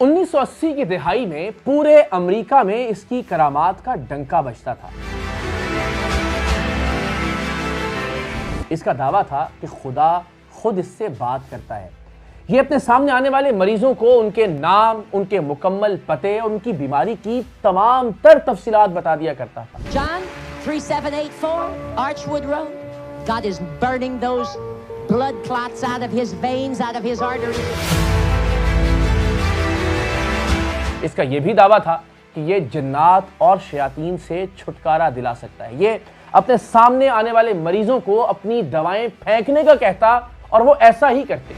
1980 की दिहाई में पूरे अमेरिका में इसकी करामात का डंका बजता था। इसका दावा था कि खुदा खुद इससे बात करता है। ये अपने सामने आने वाले मरीजों को उनके नाम, उनके मुकम्मल पते और उनकी बीमारी की तमाम तर तफसीलात बता दिया करता था। John 3784 Archwood Road. God is burning those blood clots out of his veins, out of his arteries. इसका यह भी दावा था कि ये जिन्नात और शयातीन से छुटकारा दिला सकता है। ये अपने सामने आने वाले मरीजों को अपनी दवाएं फेंकने का कहता और वो ऐसा ही करते।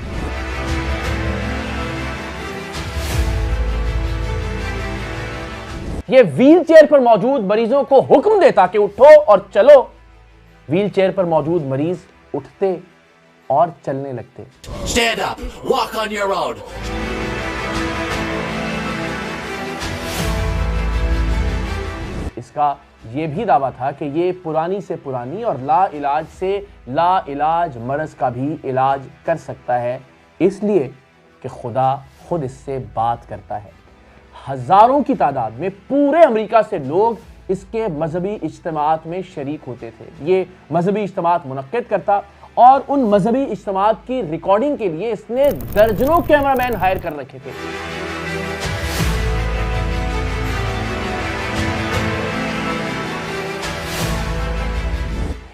ये व्हीलचेयर पर मौजूद मरीजों को हुक्म देता कि उठो और चलो। व्हीलचेयर पर मौजूद मरीज उठते और चलने लगते। Stand up, walk on your own. इसका यह भी दावा था कि ये पुरानी से पुरानी और ला इलाज से ला इलाज मरज का भी इलाज कर सकता है, इसलिए कि खुदा खुद इससे बात करता है। हजारों की तादाद में पूरे अमेरिका से लोग इसके मजहबी इज्तिमात में शरीक होते थे। ये मजहबी इज्तिमात मुनक्किद करता और उन मजहबी इज्तिमात की रिकॉर्डिंग के लिए इसने दर्जनों कैमरामैन हायर कर रखे थे।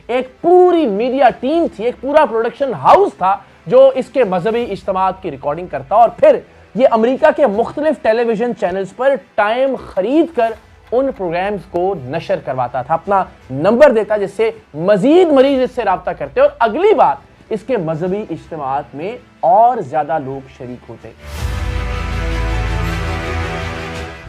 एक पूरी मीडिया टीम थी, एक पूरा प्रोडक्शन हाउस था जो इसके मजहबी इज्तिमात की रिकॉर्डिंग करता और फिर ये अमेरिका के मुख्तलिफ टेलीविजन चैनल्स पर टाइम खरीद कर उन प्रोग्राम्स को नशर करवाता था, अपना नंबर देता जिससे मजीद मरीज इससे राब्ता करते और अगली बार इसके मजहबी इज्तिमात में और ज्यादा लोग शरीक होते।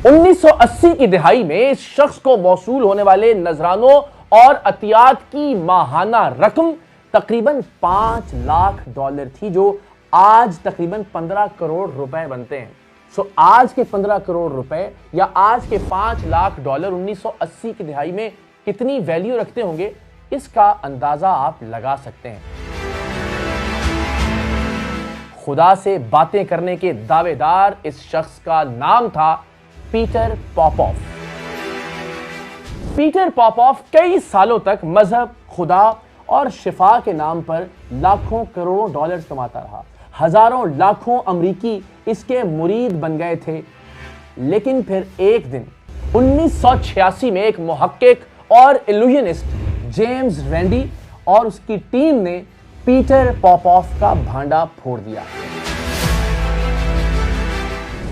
1980 की दिहाई में इस शख्स को मौसूल होने वाले नजरानों और अतियात की माहाना रकम तकरीबन $5 लाख थी, जो आज तकरीबन 15 करोड़ रुपए बनते हैं। आज के 15 करोड़ रुपए या आज के $5 लाख 1980 की दिहाई में कितनी वैल्यू रखते होंगे, इसका अंदाजा आप लगा सकते हैं। खुदा से बातें करने के दावेदार इस शख्स का नाम था पीटर पॉपॉफ। पीटर पॉपॉफ कई सालों तक मजहब, खुदा और शिफा के नाम पर लाखों करोड़ों डॉलर्स कमाता रहा। हजारों लाखों अमरीकी इसके मुरीद बन गए थे। लेकिन फिर एक दिन 1986 में एक मुहक्किक और इल्यूजनिस्ट जेम्स रैंडी और उसकी टीम ने पीटर पॉपॉफ का भांडा फोड़ दिया।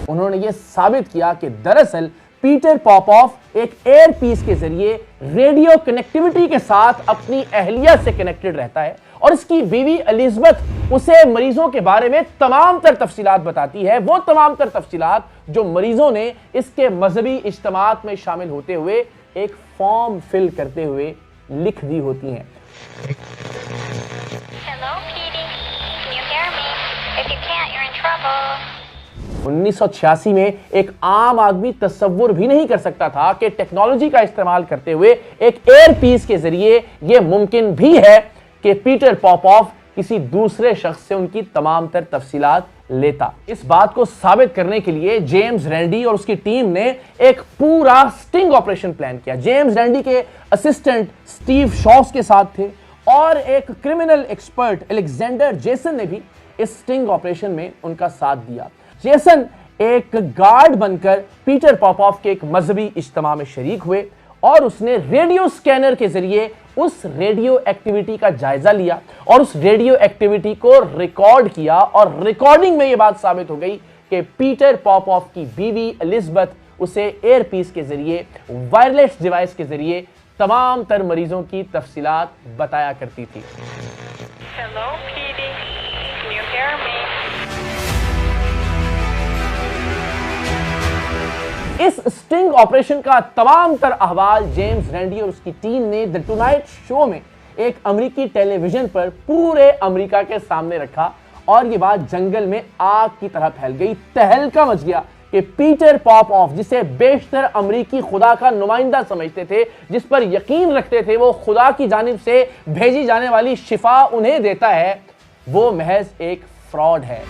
उन्होंने यह साबित किया कि दरअसल पीटर पॉपॉफ एक एयर पीस के जरिए रेडियो कनेक्टिविटी के साथ अपनी अहलिया से कनेक्टेड रहता है और इसकी बीवी एलिजाबेथ उसे मरीजों के बारे में तमाम तर तफसीलात बताती है, वो तमाम तर तफसीलात जो मरीजों ने इसके मजहबी इज्तिमात में शामिल होते हुए एक फॉर्म फिल करते हुए लिख दी होती हैं। Hello, Petey. Can you hear me? If you can't, you're in trouble. 1986 में एक आम आदमी तस्वुर भी नहीं कर सकता था कि टेक्नोलॉजी का इस्तेमाल करते हुए एक एयर पीस के जरिए यह मुमकिन भी है कि पीटर पॉपॉफ किसी दूसरे शख्स से उनकी तमाम तर तफसीलात लेता। इस बात को साबित करने के लिए जेम्स रैंडी और उसकी टीम ने एक पूरा स्टिंग ऑपरेशन प्लान किया। जेम्स रैंडी के असिस्टेंट स्टीव शॉस के साथ थे और एक क्रिमिनल एक्सपर्ट अलेक्जेंडर जेसन ने भी इस स्टिंग ऑपरेशन में उनका साथ दिया। जेसन एक गार्ड बनकर पीटर पॉपॉफ के एक मजहबी इज्तिमा में शरीक हुए और उसने रेडियो स्कैनर के जरिए उस रेडियो एक्टिविटी का जायजा लिया और उस रेडियो एक्टिविटी को रिकॉर्ड किया और रिकॉर्डिंग में यह बात साबित हो गई कि पीटर पॉपॉफ की बीवी एलिजाबेथ उसे एयरपीस के जरिए, वायरलेस डिवाइस के जरिए तमाम तर मरीजों की तफसीलात बताया करती थी। Hello, Petey. Can you hear me? इस स्टिंग ऑपरेशन का तमाम तर अहवाल जेम्स रैंडी और उसकी टीम ने द टुनाइट शो में एक अमेरिकी टेलीविजन पर पूरे अमेरिका के सामने रखा और यह बात जंगल में आग की तरह फैल गई। तहलका मच गया कि पीटर पॉपॉफ, जिसे बेशतर अमेरिकी खुदा का नुमाइंदा समझते थे, जिस पर यकीन रखते थे वो खुदा की जानिब से भेजी जाने वाली शिफा उन्हें देता है, वो महज एक फ्रॉड है।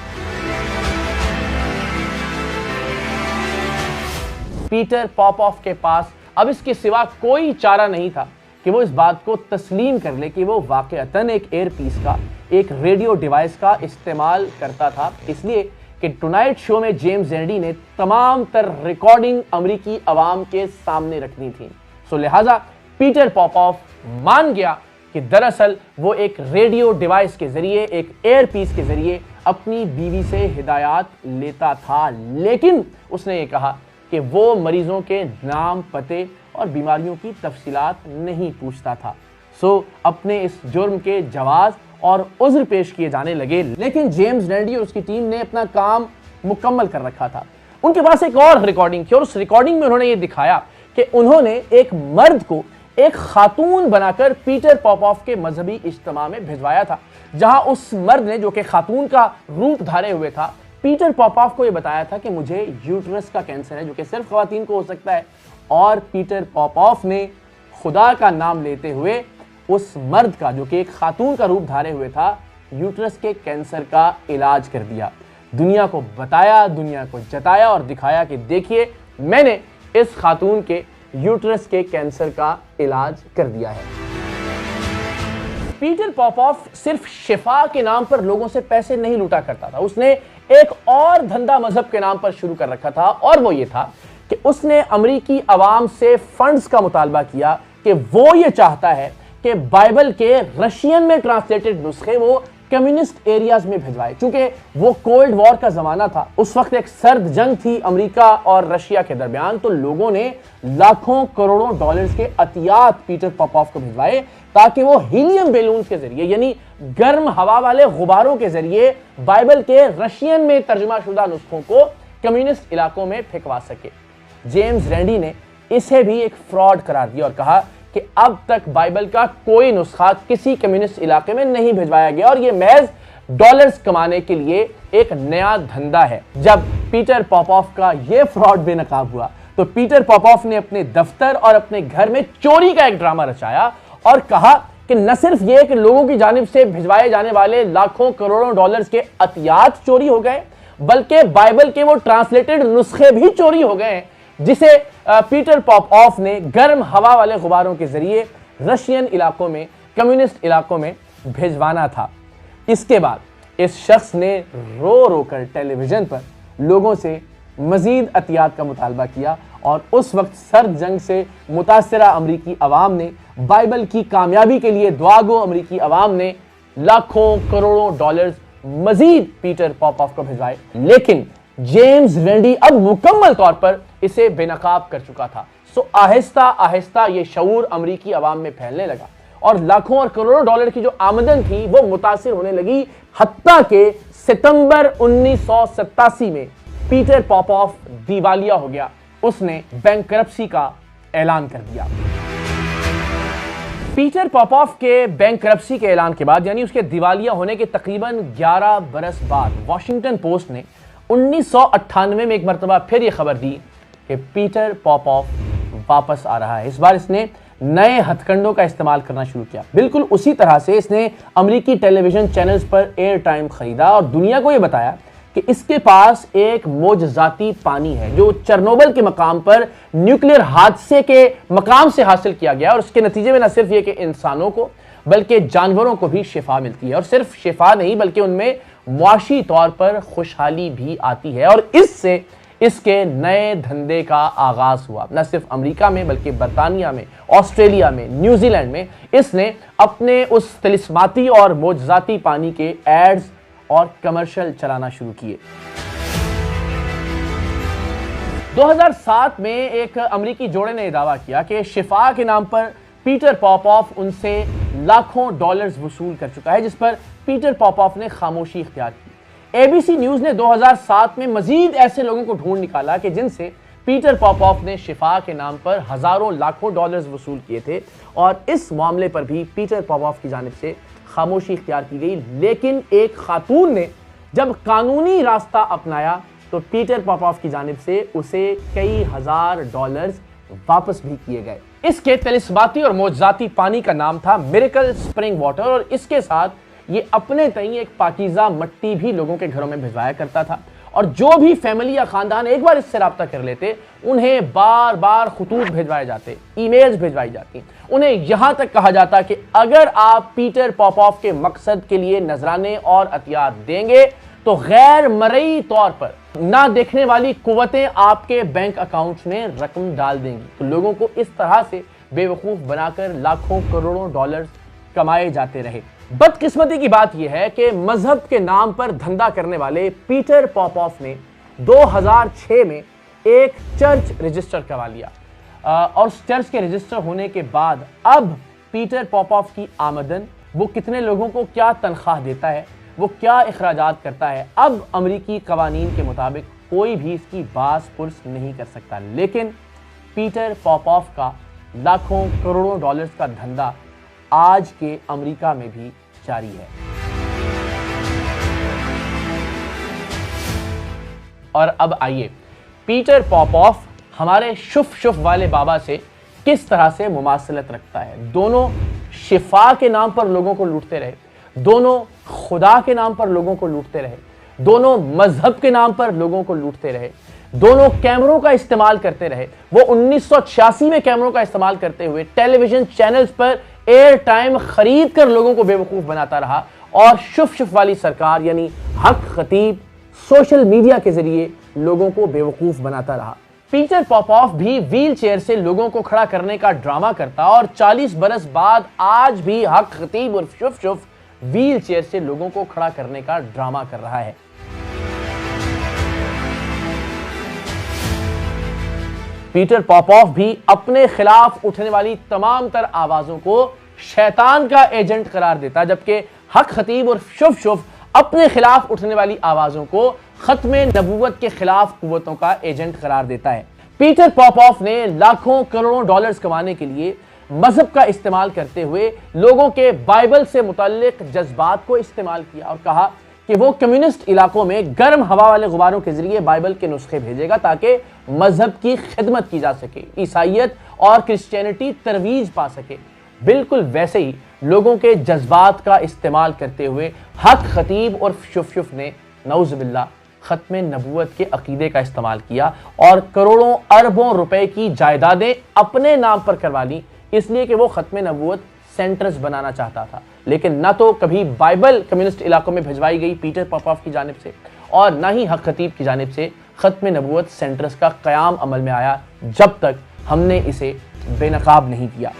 पीटर पॉपऑफ के पास अब इसके सिवा कोई चारा नहीं था कि वो इस बात को तस्लीम कर ले कि वो वाकईतन एक एयरपीस का, एक रेडियो डिवाइस का इस्तेमाल करता था, इसलिए कि टुनाइट शो में जेम्स रैंडी ने तमाम तर रिकॉर्डिंग अमेरिकी अवाम के सामने रखनी थी। सो लिहाजा पीटर पॉपऑफ मान गया कि दरअसल वो एक रेडियो डिवाइस के जरिए, एक एयरपीस के जरिए अपनी बीवी से हिदायत लेता था, लेकिन उसने ये कहा कि वो मरीजों के नाम, पते और बीमारियों की तफसीलात नहीं पूछता था। सो अपने इस जुर्म के जवाज और उज़्र पेश किए जाने लगे, लेकिन जेम्स रैंडी और उसकी टीम ने अपना काम मुकम्मल कर रखा था। उनके पास एक और रिकॉर्डिंग थी और उस रिकॉर्डिंग में उन्होंने ये दिखाया कि उन्होंने एक मर्द को एक खातून बनाकर पीटर पॉपऑफ के मजहबी इज्तिमा में भिजवाया था, जहां उस मर्द ने, जो कि खातून का रूप धारे हुए था, पीटर पॉपऑफ को यह बताया था कि मुझे यूट्रस का कैंसर है, जो कि सिर्फ खवातीन को हो सकता है। और पीटर पॉपऑफ ने खुदा का नाम लेते हुए उस मर्द का, जो कि एक खातून का रूप धारे हुए था, यूट्रस के कैंसर का इलाज कर दिया। दुनिया को बताया, दुनिया को जताया और दिखाया कि देखिए मैंने इस खातून के यूट्रस के कैंसर का इलाज कर दिया है। पीटर पॉपऑफ सिर्फ शिफा के नाम पर लोगों से पैसे नहीं लूटा करता था, उसने एक और धंधा मजहब के नाम पर शुरू कर रखा था, और वो ये था कि उसने अमेरिकी अवाम से फंड्स का मुतालबा किया कि वो ये चाहता है कि बाइबल के रशियन में ट्रांसलेटेड नुस्खे वो कम्युनिस्ट एरियाज में भिजवाए। चूंकि वो कोल्ड वॉर का जमाना था, उस वक्त एक सर्द जंग थी अमेरिका और रशिया के दरमियान, तो लोगों ने लाखों करोड़ों डॉलर्स के अतियात पीटर पॉपऑफ को भिजवाए ताकि वो हीलियम बैलून के जरिए, यानी गर्म हवा वाले गुब्बारों के जरिए, बाइबल के रशियन में तर्जुमा शुदा नुस्खों को कम्युनिस्ट इलाकों में फेंकवा सके। जेम्स रैंडी ने इसे भी एक फ्रॉड करार दिया और कहा कि अब तक बाइबल का कोई नुस्खा किसी कम्युनिस्ट इलाके में नहीं भिजवाया गया और यह महज डॉलर्स कमाने के लिए एक नया धंधा है। जब पीटर पॉपऑफ का यह फ्रॉड बेनकाब हुआ तो पीटर पॉपऑफ ने अपने दफ्तर और अपने घर में चोरी का एक ड्रामा रचाया और कहा कि न सिर्फ यह कि लोगों की जानिब से भिजवाए जाने वाले लाखों करोड़ों डॉलर्स के अतियात चोरी हो गए, बल्कि बाइबल के वो ट्रांसलेटेड नुस्खे भी चोरी हो गए जिसे पीटर पॉपऑफ ने गर्म हवा वाले गुब्बारों के जरिए रशियन इलाकों में, कम्युनिस्ट इलाकों में भिजवाना था। इसके बाद इस शख्स ने रो रो कर टेलीविजन पर लोगों से मजीद अतियात का मुतालबा किया और उस वक्त सर्द जंग से मुतासरा अमरीकी अवाम ने बाइबल की कामयाबी के लिए दुआ गो अमरीकी अवाम ने लाखों करोड़ों डॉलर्स मजीद पीटर पॉपऑफ को भिजवाए, लेकिन जेम्स रैंडी अब मुकम्मल तौर पर इसे बेनकाब कर चुका था। सो आहिस्ता आहिस्ता ये शऊर अमरीकी अवाम में फैलने लगा और लाखों और करोड़ों डॉलर की जो आमदन थी वो मुतासिर होने लगी, हत्ता के सितंबर 1987 में पीटर पॉपऑफ दिवालिया हो गया। उसने बैंकरप्सी का ऐलान कर दिया। पीटर पॉपऑफ के बैंकरप्सी के ऐलान के बाद, यानी उसके दिवालिया होने के तकरीबन 11 बरस बाद, वॉशिंगटन पोस्ट ने 1998 में एक मरतबा फिर यह खबर दी कि पीटर पॉपऑफ वापस आ रहा है। इस बार इसने नए हथकंडों का इस्तेमाल करना शुरू किया। बिल्कुल उसी तरह से इसने अमेरिकी टेलीविजन चैनल्स पर एयर टाइम खरीदा और दुनिया को यह बताया कि इसके पास एक मोजजाती पानी है जो चेरनोबिल के मकाम पर न्यूक्लियर हादसे के मकाम से हासिल किया गया और उसके नतीजे में न सिर्फ ये कि इंसानों को बल्कि जानवरों को भी शिफा मिलती है, और सिर्फ शिफा नहीं बल्कि उनमें मुआशी तौर पर खुशहाली भी आती है। और इससे इसके नए धंधे का आगाज हुआ। न सिर्फ अमेरिका में बल्कि बरतानिया में, ऑस्ट्रेलिया में, न्यूजीलैंड में इसने अपने उस तिलिस्माती और मोजजाती पानी के एड्स और कमर्शियल चलाना शुरू किए। 2007 में एक अमेरिकी जोड़े ने दावा किया कि शिफा के नाम पर पीटर पॉपऑफ उनसे लाखों डॉलर्स वसूल कर चुका है, जिस पर पीटर पॉपऑफ ने खामोशी इख्तियार की। एबीसी न्यूज ने 2007 में मजीद ऐसे लोगों को ढूंढ निकाला कि जिनसे पीटर पॉपऑफ ने शिफा के नाम पर हजारों लाखों डॉलर्स वसूल किए थे, और इस मामले पर भी पीटर पॉपऑफ की जानिब से खामोशी इख्तियार की गई। लेकिन एक खातून ने जब कानूनी रास्ता अपनाया तो पीटर पॉपऑफ की जानिब से उसे कई हजार डॉलर्स वापस भी किए गए। इसके तिलिस्माती और मोजजाती पानी का नाम था मिरेकल स्प्रिंग वाटर, और इसके साथ ये अपने तई एक पाकीज़ा मट्टी भी लोगों के घरों में भिजवाया करता था। और जो भी फैमिली या खानदान एक बार इससे राब्ता कर लेते, उन्हें बार बार खुतूत भिजवाए जाते, ईमेल्स भिजवाई जाती, उन्हें यहां तक कहा जाता कि अगर आप पीटर पॉपॉफ के मकसद के लिए नजराने और हथियार देंगे तो गैर मरई तौर पर ना देखने वाली कुव्वतें आपके बैंक अकाउंट्स में रकम डाल देंगी। तो लोगों को इस तरह से बेवकूफ बनाकर लाखों करोड़ों डॉलर्स कमाए जाते रहे। बदकिस्मती की बात यह है कि मजहब के नाम पर धंधा करने वाले पीटर पॉपॉफ ने 2006 में एक चर्च रजिस्टर करवा लिया और उस चर्च के रजिस्टर होने के बाद अब पीटर पॉपॉफ की आमदन, वो कितने लोगों को क्या तनख्वाह देता है, वो क्या इखराजात करता है, अब अमरीकी कवानीन के मुताबिक कोई भी इसकी बास पुर्स नहीं कर सकता। लेकिन पीटर पॉपॉफ का लाखों करोड़ों डॉलर्स का धंधा आज के अमेरिका में भी जारी है। और अब आइए पीटर पॉपॉफ हमारे शुफ शुफ वाले बाबा से किस तरह से मुमासलत रखता है। दोनों शिफा के नाम पर लोगों को लूटते रहे, दोनों खुदा के नाम पर लोगों को लूटते रहे, दोनों मजहब के नाम पर लोगों को लूटते रहे, दोनों कैमरों का इस्तेमाल करते रहे। वो 1986 में कैमरों का इस्तेमाल करते हुए टेलीविजन चैनल्स पर एयर टाइम खरीद कर लोगों को बेवकूफ बनाता रहा और शुफ शुफ वाली सरकार यानी हक खतीब सोशल मीडिया के जरिए लोगों को बेवकूफ बनाता रहा। पीटर पॉपॉफ भी व्हील चेयर से लोगों को खड़ा करने का ड्रामा करता और 40 बरस बाद आज भी हक खतीब और शुफ शुफ व्हील चेयर से लोगों को खड़ा करने का ड्रामा कर रहा है। पीटर पॉपॉफ भी अपने खिलाफ उठने वाली तमाम तर आवाजों को शैतान का एजेंट करार देता, जबकि हक खतीब और शुफ शुफ अपने खिलाफ उठने वाली आवाजों को खत्मे नबूवत के खिलाफ कुव्वतों का एजेंट करार देता है। पीटर पॉपॉफ ने लाखों करोड़ों डॉलर्स कमाने के लिए मजहब का इस्तेमाल करते हुए लोगों के बाइबल से मुतल्लिक जज्बात को इस्तेमाल किया और कहा कि वो कम्युनिस्ट इलाकों में गर्म हवा वाले गुब्बारों के जरिए बाइबल के नुस्खे भेजेगा ताकि मजहब की खिदमत की जा सके, ईसाइयत और क्रिश्चियनिटी तरवीज पा सके। बिल्कुल वैसे ही लोगों के जज्बात का इस्तेमाल करते हुए हक खतीब और शुफ शुफ ने नऊज़ुबिल्लाह खत्मे नबूवत के अकीदे का इस्तेमाल किया और करोड़ों अरबों रुपए की जायदादें अपने नाम पर करवा ली, इसलिए कि वो खत्मे नबूवत सेंटर्स बनाना चाहता था। लेकिन ना तो कभी बाइबल कम्युनिस्ट इलाकों में भिजवाई गई पीटर पॉपॉफ की जानिब से और ना ही हक खतीब की जानिब से खत्मे नबूवत सेंटर्स का क़याम अमल में आया, जब तक हमने इसे बेनकाब नहीं किया।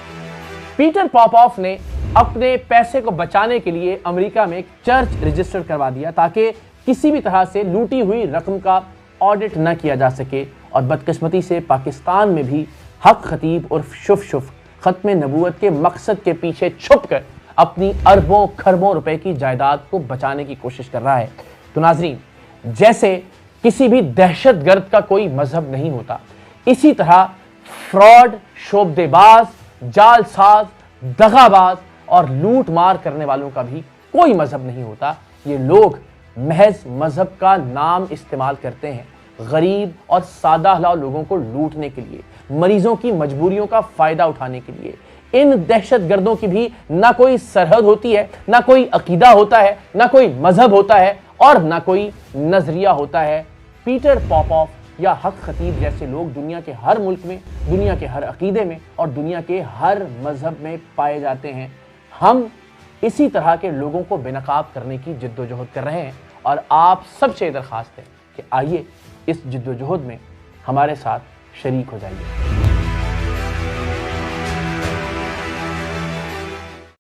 पीटर पॉपॉफ ने अपने पैसे को बचाने के लिए अमेरिका में एक चर्च रजिस्टर करवा दिया ताकि किसी भी तरह से लूटी हुई रकम का ऑडिट न किया जा सके और बदकिस्मती से पाकिस्तान में भी हक खतीब और शुफ शुफ खत्मे नबूवत के मकसद के पीछे छुपकर अपनी अरबों खरबों रुपए की जायदाद को बचाने की कोशिश कर रहा है। तो नाज़रीन, जैसे किसी भी दहशतगर्द का कोई मजहब नहीं होता, इसी तरह फ्रॉड, शोबदेबाज, जालसाज, दगाबाज और लूट मार करने वालों का भी कोई मजहब नहीं होता। ये लोग महज मजहब का नाम इस्तेमाल करते हैं गरीब और सादा हलाल लोगों को लूटने के लिए, मरीजों की मजबूरियों का फायदा उठाने के लिए। इन दहशतगर्दों की भी ना कोई सरहद होती है, ना कोई अकीदा होता है, ना कोई मजहब होता है और ना कोई नजरिया होता है। पीटर पॉपॉफ या हक खतीब जैसे लोग दुनिया के हर मुल्क में, दुनिया के हर अकीदे में और दुनिया के हर मजहब में पाए जाते हैं। हम इसी तरह के लोगों को बेनकाब करने की जिद्दोजहद कर रहे हैं और आप सबसे दरख्वास्त है कि आइए इस जिद्दोजहद में हमारे साथ शरीक हो जाइए।